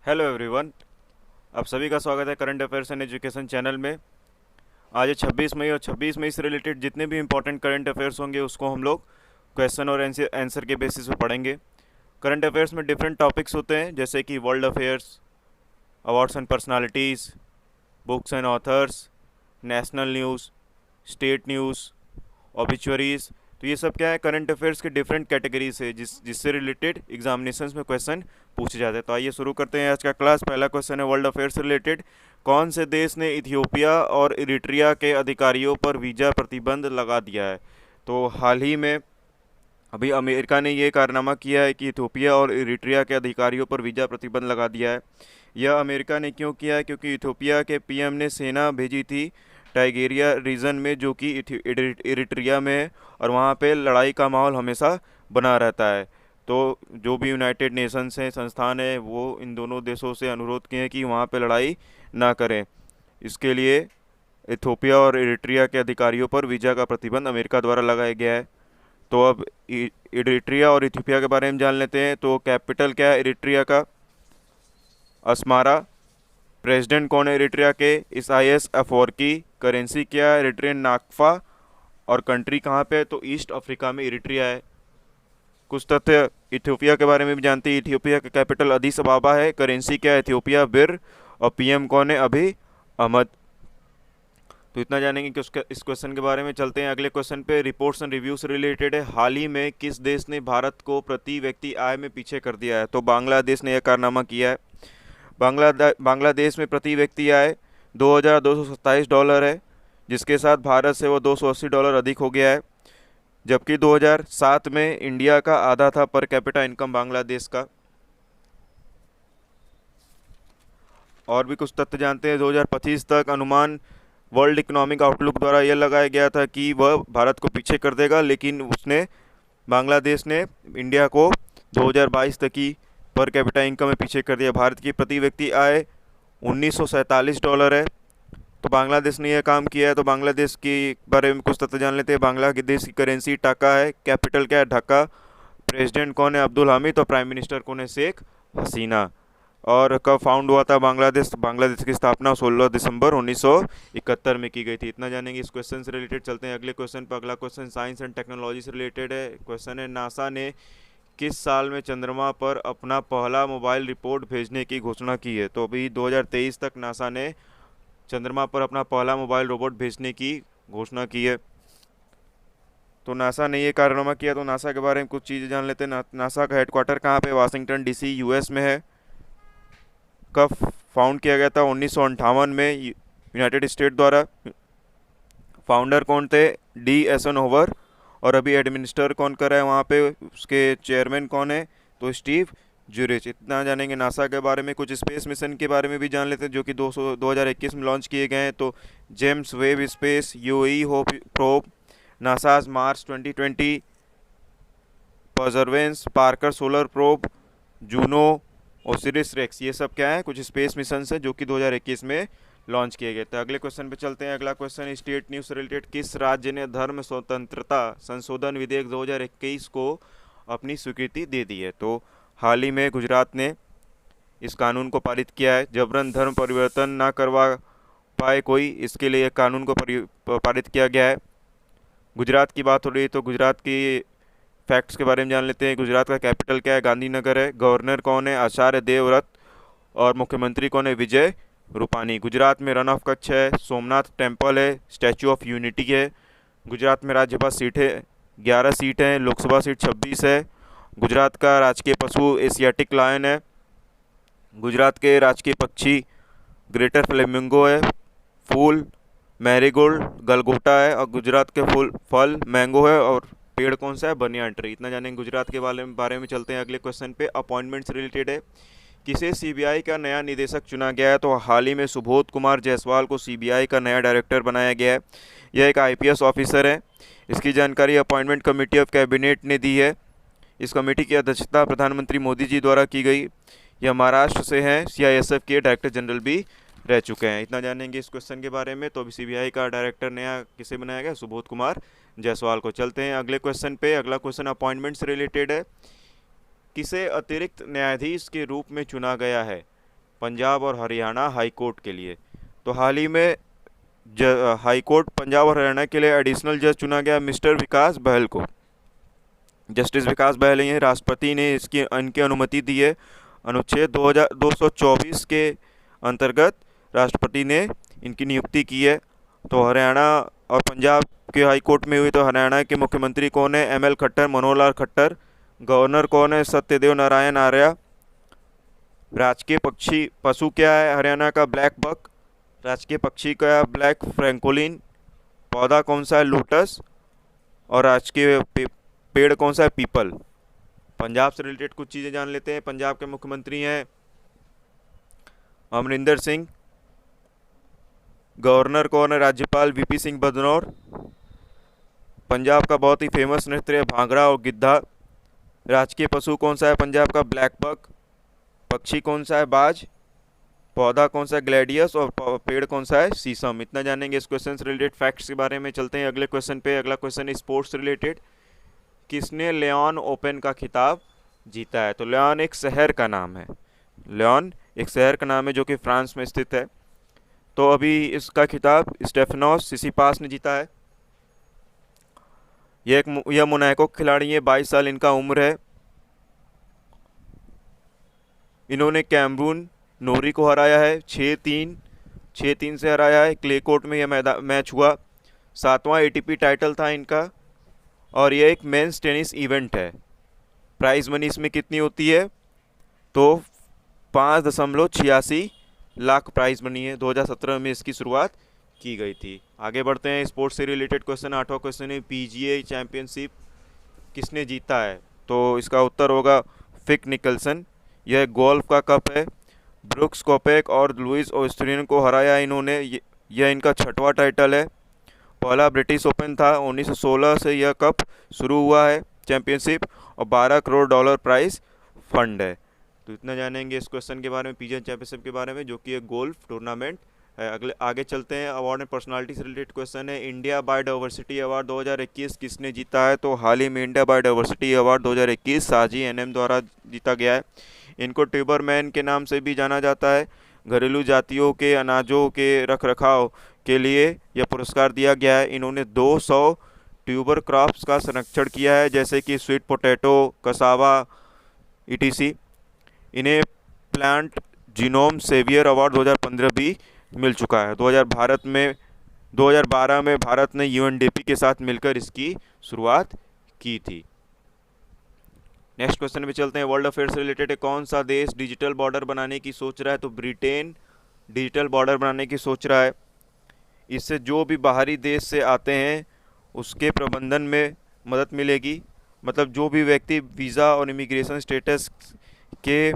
Hello everyone. आप सभी का स्वागत है current affairs and education channel में। आज है 26 मई और 26 मई से रिलेटेड जितने भी इंपॉर्टेंट करंट अफेयर्स होंगे उसको हम लोग क्वेश्चन और आंसर के बेसिस पे पढ़ेंगे। करंट अफेयर्स में डिफरेंट टॉपिक्स होते हैं जैसे कि world affairs, awards and personalities, books and authors, national news, state news, obituaries. तो ये सब क्या है, करंट अफेयर्स के डिफरेंट कैटेगरीज है जिससे रिलेटेड एग्जामिनेशंस में क्वेश्चन पूछे जाते हैं। तो आइए शुरू करते हैं आज का क्लास। पहला क्वेश्चन है वर्ल्ड अफेयर्स से रिलेटेड। कौन से देश ने इथियोपिया और इरिट्रिया के अधिकारियों पर वीज़ा प्रतिबंध लगा दिया है? तो हाल ही में अभी अमेरिका ने ये कारनामा किया है कि इथियोपिया और इरिट्रिया के अधिकारियों पर वीज़ा प्रतिबंध लगा दिया है। यह अमेरिका ने क्यों किया है? क्योंकि इथियोपिया के पीएम ने सेना भेजी थी टाइगेरिया रीजन में, जो कि इरिट्रिया में है, और वहाँ पे लड़ाई का माहौल हमेशा बना रहता है। तो जो भी यूनाइटेड नेशंस हैं, संस्थान है, वो इन दोनों देशों से अनुरोध किए हैं कि वहाँ पे लड़ाई ना करें। इसके लिए इथियोपिया और इरिट्रिया के अधिकारियों पर वीज़ा का प्रतिबंध अमेरिका द्वारा लगाया गया है। तो अब इरिट्रिया और इथियोपिया के बारे में जान लेते हैं। तो कैपिटल क्या है इरिट्रिया का? अस्मारा। प्रेसिडेंट कौन है इरिट्रिया के? इसाइयास अफवर्की। करेंसी क्या है? इरिट्रियन नाकफा। और कंट्री कहाँ पे है? तो ईस्ट अफ्रीका में इरिट्रिया है। कुछ तथ्य इथियोपिया के बारे में भी जानते हैं। इथियोपिया का कैपिटल अदीस अबाबा है। करेंसी क्या है? इथियोपिया बिर। और पीएम कौन है? अभी अहमद। तो इतना जानेंगे कि इस क्वेश्चन के बारे में। चलते हैं अगले क्वेश्चन पे। रिपोर्ट्स एंड रिव्यू से रिलेटेड है। हाल ही में किस देश ने भारत को प्रति व्यक्ति आय में पीछे कर दिया है? तो बांग्लादेश ने यह कारनामा किया है। बांग्लादेश में प्रति व्यक्ति आय $2227 है, जिसके साथ भारत से वो $280 अधिक हो गया है। जबकि 2007 में इंडिया का आधा था पर कैपिटा इनकम बांग्लादेश का। और भी कुछ तथ्य जानते हैं। 2025 तक अनुमान वर्ल्ड इकोनॉमिक आउटलुक द्वारा यह लगाया गया था कि वह भारत को पीछे कर देगा, लेकिन बांग्लादेश ने इंडिया को 2022 तक की पर कैपिटा इनकम में पीछे कर दिया। भारत की प्रति व्यक्ति आय $1947 है। तो बांग्लादेश ने यह काम किया है। तो बांग्लादेश के बारे में कुछ तथ्य जान लेते हैं। बांग्लादेश की करेंसी टाका है। कैपिटल क्या है? ढाका। प्रेसिडेंट कौन है? अब्दुल हामिद। और प्राइम मिनिस्टर कौन है? शेख हसीना। और कब फाउंड हुआ था बांग्लादेश? बांग्लादेश की स्थापना 16 दिसंबर 1971 में की गई थी। इतना जानेंगे इस क्वेश्चन से रिलेटेड। चलते हैं अगले क्वेश्चन पर। अगला क्वेश्चन साइंस एंड टेक्नोलॉजी से रिलेटेड है। क्वेश्चन है नासा ने किस साल में चंद्रमा पर अपना पहला मोबाइल रिपोर्ट भेजने की घोषणा की है? तो अभी 2023 तक नासा ने चंद्रमा पर अपना पहला मोबाइल रोबोट भेजने की घोषणा की है। तो नासा ने ये कारनामा किया। तो नासा के बारे में कुछ चीज़ें जान लेते हैं। नासा का हेडक्वार्टर कहाँ पे? वाशिंगटन डीसी यूएस में है। कब फाउंड किया गया था? 1958 में यूनाइटेड स्टेट द्वारा। फाउंडर कौन थे? डी एसनहोवर। और अभी एडमिनिस्टर कौन कर रहा है वहाँ पे? उसके चेयरमैन कौन है? तो स्टीव ज्यूरिच। इतना जानेंगे नासा के बारे में। कुछ स्पेस मिशन के बारे में भी जान लेते हैं जो कि 2021 में लॉन्च किए गए हैं। तो James Webb space, UAE Hope probe, NASA's Mars 2020, Perseverance, Parker solar probe, Juno, Osiris Rex. ये सब क्या है? कुछ स्पेस मिशन है जो कि 2021 में लॉन्च किए गए थे। अगले क्वेश्चन पे चलते हैं। अगला क्वेश्चन स्टेट न्यूज़ से रिलेटेड। किस राज्य ने धर्म स्वतंत्रता संशोधन विधेयक 2021 को अपनी स्वीकृति दे दी है? तो हाल ही में गुजरात ने इस कानून को पारित किया है। जबरन धर्म परिवर्तन ना करवा पाए कोई, इसके लिए कानून को पारित किया गया है। गुजरात की बात हो रही है तो गुजरात की फैक्ट्स के बारे में जान लेते हैं। गुजरात का कैपिटल क्या है? गांधीनगर है। गवर्नर कौन है? आचार्य देवव्रत। और मुख्यमंत्री कौन है? विजय रूपानी। गुजरात में रन ऑफ कच्छ है। सोमनाथ टेम्पल है। स्टैचू ऑफ यूनिटी है। गुजरात में राज्यसभा सीट है 11 सीट हैं। लोकसभा सीट 26 है। गुजरात का राजकीय पशु एशियाटिक लायन है। गुजरात के राजकीय पक्षी ग्रेटर फ्लेमिंगो है। फूल मैरीगोल्ड गलगोटा है। और गुजरात के फल मैंगो है। और पेड़ कौन सा है? Banyan tree. इतना जानेंगे गुजरात के बारे में। चलते हैं अगले क्वेश्चन पे। अपॉइंटमेंट से रिलेटेड है। किसे सीबीआई का नया निदेशक चुना गया है? तो हाल ही में सुबोध कुमार जायसवाल को सीबीआई का नया डायरेक्टर बनाया गया है। यह एक आईपीएस ऑफिसर है। इसकी जानकारी अपॉइंटमेंट कमेटी ऑफ कैबिनेट ने दी है। इस कमेटी की अध्यक्षता प्रधानमंत्री मोदी जी द्वारा की गई। यह महाराष्ट्र से हैं। सीआईएसएफ के डायरेक्टर जनरल भी रह चुके हैं। इतना जानेंगे इस क्वेश्चन के बारे में। तो अभी सीबीआई का डायरेक्टर नया किसे बनाया गया? सुबोध कुमार जायसवाल को। चलते हैं अगले क्वेश्चन पे। अगला क्वेश्चन अपॉइंटमेंट से रिलेटेड है। किसे अतिरिक्त न्यायाधीश के रूप में चुना गया है? पंजाब और हरियाणा हाई कोर्ट के लिए। तो हाल ही में हाई कोर्ट पंजाब और हरियाणा के लिए एडिशनल जज चुना गया मिस्टर विकास बहल को। जस्टिस विकास बहल हैं, राष्ट्रपति ने इसकी इनकी अनुमति दी है। अनुच्छेद 2224 के अंतर्गत राष्ट्रपति ने इनकी नियुक्ति की है। तो हरियाणा और पंजाब के हाई कोर्ट में हुई। तो हरियाणा के मुख्यमंत्री कौन है? एमएल खट्टर, मनोहर लाल खट्टर। गवर्नर कौन है? सत्यदेव नारायण आर्य। राजकीय पक्षी पशु क्या है हरियाणा का? Black buck. राजकीय पक्षी का है ब्लैक फ्रैंकोलिन। पौधा कौन सा है? लोटस। और राजकीय पेड़ कौन सा है? पीपल। पंजाब से रिलेटेड कुछ चीज़ें जान लेते हैं। पंजाब के मुख्यमंत्री हैं अमरिंदर सिंह। गवर्नर कौन है? राज्यपाल वीपी सिंह बदनौर। पंजाब का बहुत ही फेमस नृत्य है भांगड़ा और गिद्धा। राजकीय पशु कौन सा है पंजाब का? Black buck. पक्षी कौन सा है? बाज। पौधा कौन सा है? ग्लैडियस। और पेड़ कौन सा है? शीशम। इतना जानेंगे इस क्वेश्चन से रिलेटेड फैक्ट्स के बारे में। चलते हैं अगले क्वेश्चन पे। अगला क्वेश्चन है स्पोर्ट्स रिलेटेड। किसने लियोन ओपन का खिताब जीता है? तो लियोन एक शहर का नाम है। लियोन एक शहर का नाम है जो कि फ्रांस में स्थित है। तो अभी इसका खिताब स्टेफनोस सिसिपास ने जीता है। यह मोनाको खिलाड़ी है, 22 साल इनका उम्र है। इन्होंने कैमरून नोरी को हराया है 6-3 से हराया है। क्ले कोर्ट में यह मैच हुआ। 7वां एटीपी टाइटल था इनका। और यह एक मेंस टेनिस इवेंट है। प्राइज मनी इसमें कितनी होती है? तो 5.86 लाख प्राइज मनी है। 2017 में इसकी शुरुआत की गई थी। आगे बढ़ते हैं स्पोर्ट्स से रिलेटेड क्वेश्चन। 8वां क्वेश्चन है पीजीए चैंपियनशिप किसने जीता है? तो इसका उत्तर होगा फिक निकलसन। यह गोल्फ का कप है। ब्रुक्स कोपेक और लुइस ऑस्ट्रेलियन को हराया इन्होंने। यह इनका 6वां टाइटल है। पहला ब्रिटिश ओपन था। 1916 से यह कप शुरू हुआ है चैंपियनशिप। और 12 करोड़ डॉलर प्राइस फंड है। तो इतना जानेंगे इस क्वेश्चन के बारे में, पीजीए चैंपियनशिप के बारे में, जो कि एक गोल्फ टूर्नामेंट है। आगे चलते हैं। अवार्ड एंड पर्सनालिटी से रिलेटेड क्वेश्चन है। इंडिया बायोडाइवर्सिटी अवार्ड 2021 किसने जीता है? तो हाल ही में इंडिया बायोडाइवर्सिटी अवार्ड 2021 साजी एनएम द्वारा जीता गया है। इनको ट्यूबरमैन के नाम से भी जाना जाता है। घरेलू जातियों के अनाजों के रखरखाव के लिए यह पुरस्कार दिया गया है। इन्होंने 200 ट्यूबर क्रॉप्स का संरक्षण किया है, जैसे कि स्वीट पोटैटो, कसावा, ईटीसी। इन्हें प्लांट जीनोम सेवियर अवार्ड 2015 भी मिल चुका है। 2012 में भारत ने यूएनडीपी के साथ मिलकर इसकी शुरुआत की थी। नेक्स्ट क्वेश्चन में चलते हैं। वर्ल्ड अफेयर से रिलेटेड है। कौन सा देश डिजिटल बॉर्डर बनाने की सोच रहा है? तो ब्रिटेन डिजिटल बॉर्डर बनाने की सोच रहा है। इससे जो भी बाहरी देश से आते हैं उसके प्रबंधन में मदद मिलेगी। मतलब जो भी व्यक्ति वीज़ा और इमिग्रेशन स्टेटस के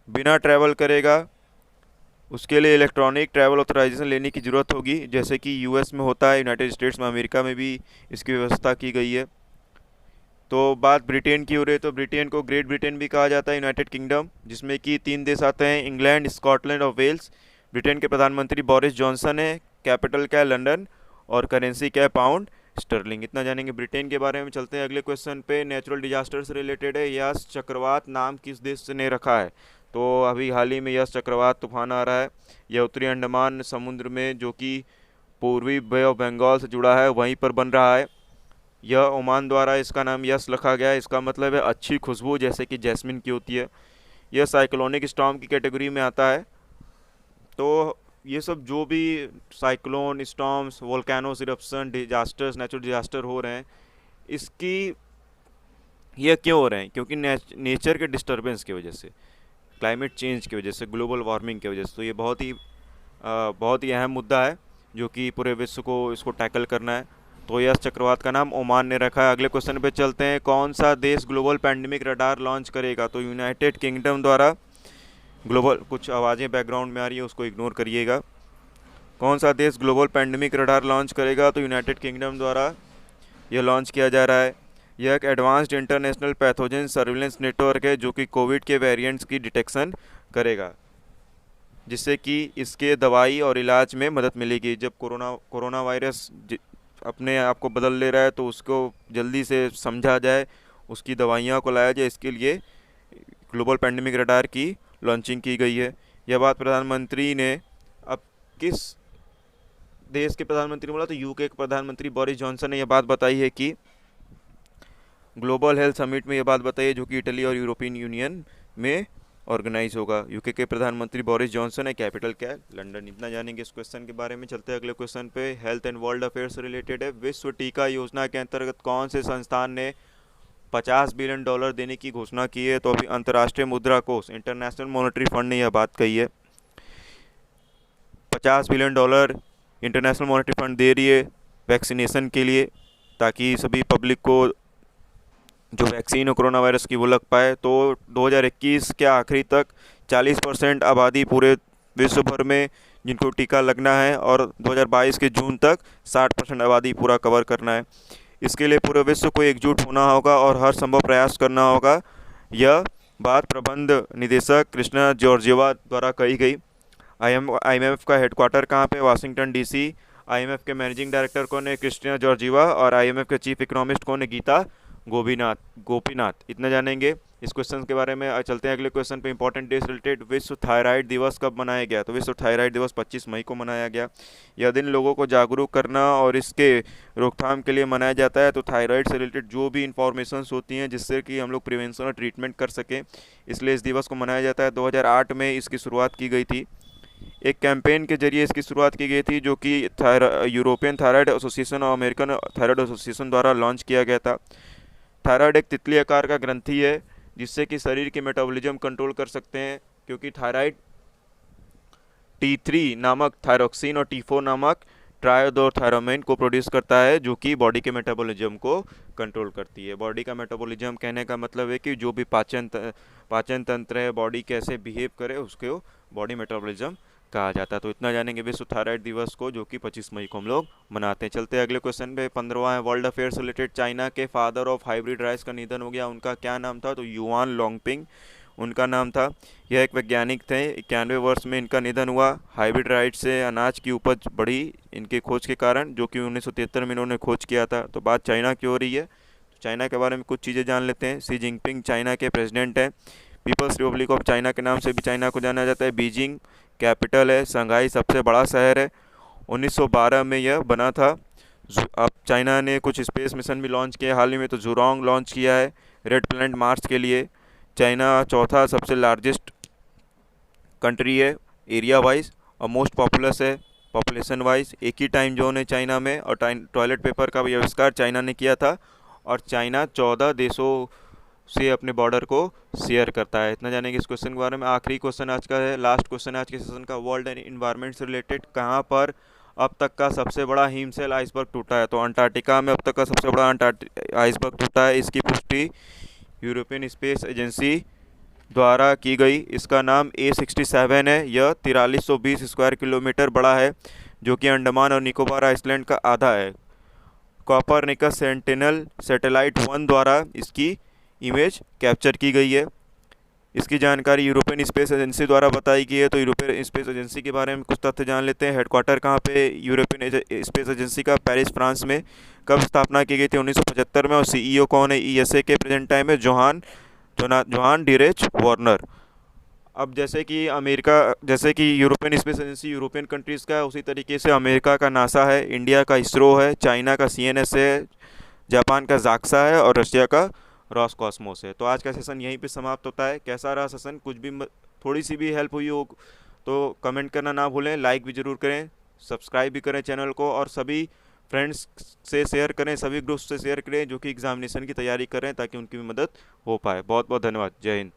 बिना ट्रैवल करेगा उसके लिए इलेक्ट्रॉनिक ट्रैवल ऑथराइजेशन लेने की ज़रूरत होगी, जैसे कि यूएस में होता है, यूनाइटेड स्टेट्स में, अमेरिका में भी इसकी व्यवस्था की गई है। तो बात ब्रिटेन की हो रही है, तो ब्रिटेन को ग्रेट ब्रिटेन भी कहा जाता है, यूनाइटेड किंगडम, जिसमें कि 3 देश आते हैं, इंग्लैंड, स्कॉटलैंड और वेल्स। ब्रिटेन के प्रधानमंत्री बोरिस जॉनसन है। कैपिटल क्या है? लंदन। और करेंसी क्या है? Pound sterling. इतना जानेंगे ब्रिटेन के बारे में। चलते हैं अगले क्वेश्चन पे। नेचुरल डिजास्टर से रिलेटेड है। यस चक्रवात नाम किस देश ने रखा है? तो अभी हाल ही में यस चक्रवात तूफान आ रहा है। यह उत्तरी अंडमान समुद्र में, जो कि पूर्वी बे ऑफ बंगाल से जुड़ा है, वहीं पर बन रहा है। यह ओमान द्वारा इसका नाम यस रखा गया है। इसका मतलब है अच्छी खुशबू, जैसे कि जैस्मिन की होती है। यह साइक्लोनिक स्टॉर्म की कैटेगरी में आता है। तो ये सब जो भी cyclone, storms, volcanoes eruption, disasters, natural disaster हो रहे हैं, इसकी ये क्यों हो रहे हैं? क्योंकि नेचर के डिस्टर्बेंस की वजह से, क्लाइमेट चेंज की वजह से, ग्लोबल वार्मिंग की वजह से। तो ये बहुत ही अहम मुद्दा है जो कि पूरे विश्व को इसको टैकल करना है। तो यस चक्रवात का नाम ओमान ने रखा है। अगले क्वेश्चन पे चलते हैं। कौन सा देश ग्लोबल पैंडेमिक रडार लॉन्च करेगा? तो यूनाइटेड किंगडम द्वारा ग्लोबल, कुछ आवाज़ें बैकग्राउंड में आ रही है, उसको इग्नोर करिएगा। कौन सा देश ग्लोबल पैंडेमिक रडार लॉन्च करेगा? तो यूनाइटेड किंगडम द्वारा यह लॉन्च किया जा रहा है। यह एक advanced international pathogen surveillance network है जो कि कोविड के वेरिएंट्स की डिटेक्शन करेगा, जिससे कि इसके दवाई और इलाज में मदद मिलेगी। जब कोरोना वायरस अपने आप को बदल ले रहा है तो उसको जल्दी से समझा जाए, उसकी दवाइयाँ को लाया जाए, इसके लिए ग्लोबल पैंडेमिक रडार की लॉन्चिंग की गई है। यह बात प्रधानमंत्री ने अब किस देश के प्रधानमंत्री बोला, तो यूके के प्रधानमंत्री बोरिस जॉनसन ने यह बात बताई है कि ग्लोबल हेल्थ समिट में यह बात बताई है जो कि इटली और यूरोपियन यूनियन में ऑर्गेनाइज होगा। यूके के प्रधानमंत्री बोरिस जॉनसन है, कैपिटल क्या है, लंदन। इतना जानेंगे इस क्वेश्चन के बारे में। चलते हैं अगले क्वेश्चन पे, हेल्थ एंड वर्ल्ड अफेयर से रिलेटेड है। विश्व टीका योजना के अंतर्गत कौन से संस्थान ने $50 बिलियन देने की घोषणा की है? तो अभी अंतर्राष्ट्रीय मुद्रा कोष, इंटरनेशनल मॉनेटरी फंड ने यह बात कही है। $50 बिलियन इंटरनेशनल मॉनेटरी फंड दे रही है वैक्सीनेशन के लिए, ताकि सभी पब्लिक को जो वैक्सीन है कोरोना वायरस की वो लग पाए। तो 2021 के आखिरी तक 40% आबादी पूरे विश्व भर में जिनको टीका लगना है, और 2022 के जून तक 60% आबादी पूरा कवर करना है। इसके लिए पूरे विश्व को एकजुट होना होगा और हर संभव प्रयास करना होगा। यह बात प्रबंध निदेशक कृष्णा जॉर्जिवा द्वारा कही गई। IMF का हेडक्वार्टर कहाँ पे? Washington DC। IMF के मैनेजिंग डायरेक्टर कौन है? Christina Georgieva. और IMF के चीफ इकोनॉमिस्ट कौन है? गीता गोपीनाथ। इतना जानेंगे इस क्वेश्चन के बारे में। चलते हैं अगले क्वेश्चन पे, इंपॉर्टेंट डेज रिलेटेड। विश्व थायराइड दिवस कब मनाया गया? तो विश्व थायराइड दिवस 25 मई को मनाया गया। यह दिन लोगों को जागरूक करना और इसके रोकथाम के लिए मनाया जाता है। तो थायराइड से रिलेटेड जो भी इंफॉर्मेशंस होती हैं जिससे कि हम लोग प्रिवेंशन और ट्रीटमेंट कर सकें, इसलिए इस दिवस को मनाया जाता है। 2008 में इसकी शुरुआत की गई थी। एक कैंपेन के जरिए इसकी शुरुआत की गई थी जो कि यूरोपियन थायराइड एसोसिएशन और अमेरिकन थायराइड एसोसिएशन द्वारा लॉन्च किया गया था। थायराइड एक तितली आकार का ग्रंथि है जिससे कि शरीर की मेटाबॉलिज्म कंट्रोल कर सकते हैं, क्योंकि थायराइड T3 नामक थायरोक्सिन और T4 नामक ट्रायोडोथायरामाइन को प्रोड्यूस करता है, जो कि बॉडी के मेटाबॉलिज्म को कंट्रोल करती है। बॉडी का मेटाबॉलिज्म कहने का मतलब है कि जो भी पाचन तंत्र है, बॉडी कैसे बिहेव करे, उसको बॉडी मेटाबॉलिज्म कहा जाता है। तो इतना जानेंगे विश्व थायराइड दिवस को, जो कि 25 मई को हम लोग मनाते हैं। चलते हैं अगले क्वेश्चन पे, 15वां है वर्ल्ड अफेयर से रिलेटेड। चाइना के फादर ऑफ हाइब्रिड राइस का निधन हो गया। उनका क्या नाम था? तो युआन लोंगपिंग उनका नाम था। यह एक वैज्ञानिक थे। 91 वर्ष में इनका निधन हुआ। हाइब्रिड राइस से अनाज की उपज बढ़ी इनके खोज के कारण, जो कि 1973 में इन्होंने खोज किया था। तो बात चाइना की हो रही है, तो चाइना के बारे में कुछ चीज़ें जान लेते हैं। शी जिनपिंग चाइना के प्रेसिडेंट हैं। पीपल्स रिपब्लिक ऑफ चाइना के नाम से भी चाइना को जाना जाता है। बीजिंग कैपिटल है। शंघाई सबसे बड़ा शहर है। 1912 में यह बना था। अब चाइना ने कुछ स्पेस मिशन भी लॉन्च किया हाल ही में। तो जुरोंग लॉन्च किया है रेड प्लैनेट मार्च के लिए। चाइना चौथा सबसे लार्जेस्ट कंट्री है एरिया वाइज, और मोस्ट पॉपुलस है पॉपुलेशन वाइज। एक ही टाइम जोन है चाइना में, और टॉयलेट पेपर का भी आविष्कार चाइना ने किया था। और चाइना 14 देशों से अपने बॉर्डर को शेयर करता है। इतना जानेंगे इस क्वेश्चन के बारे में। आखिरी क्वेश्चन आज का है, लास्ट क्वेश्चन आज के सेशन का, वर्ल्ड एंड इन्वायरमेंट से रिलेटेड। कहाँ पर अब तक का सबसे बड़ा हिमशैल आइसबर्ग टूटा है? तो अंटार्कटिका में अब तक का सबसे बड़ा आइसबर्ग टूटा है। इसकी पुष्टि यूरोपियन स्पेस एजेंसी द्वारा की गई। इसका नाम A67 है। यह 4320 स्क्वायर किलोमीटर बड़ा है, जो कि अंडमान और निकोबार आइसलैंड का आधा है। कॉपरनिकस सेंटिनल सैटेलाइट 1 द्वारा इसकी इमेज कैप्चर की गई है। इसकी जानकारी यूरोपियन स्पेस एजेंसी द्वारा बताई गई है। तो यूरोपियन स्पेस एजेंसी के बारे में कुछ तथ्य जान लेते हैं। हेडक्वार्टर कहाँ पे यूरोपियन स्पेस एजेंसी का? पेरिस, फ्रांस में। कब स्थापना की गई थी? 1975 में। और CEO कौन है ESA के प्रेजेंट टाइम में? Johann Dietrich Woerner. अब जैसे कि European Space Agency European countries का है, उसी तरीके से अमेरिका का नासा है, इंडिया का इसरो है, चाइना का CNS है, जापान का जाक्सा है, और रशिया का रॉसकॉस्मोस है। तो आज का सेशन यहीं पे समाप्त होता है। कैसा रहा सेशन? कुछ भी थोड़ी सी भी हेल्प हुई हो तो कमेंट करना ना भूलें, लाइक भी ज़रूर करें, सब्सक्राइब भी करें चैनल को, और सभी फ्रेंड्स से शेयर करें, सभी ग्रुप्स से शेयर करें जो कि एग्जामिनेशन की तैयारी कर रहे हैं, ताकि उनकी भी मदद हो पाए। बहुत बहुत धन्यवाद। जय हिंद।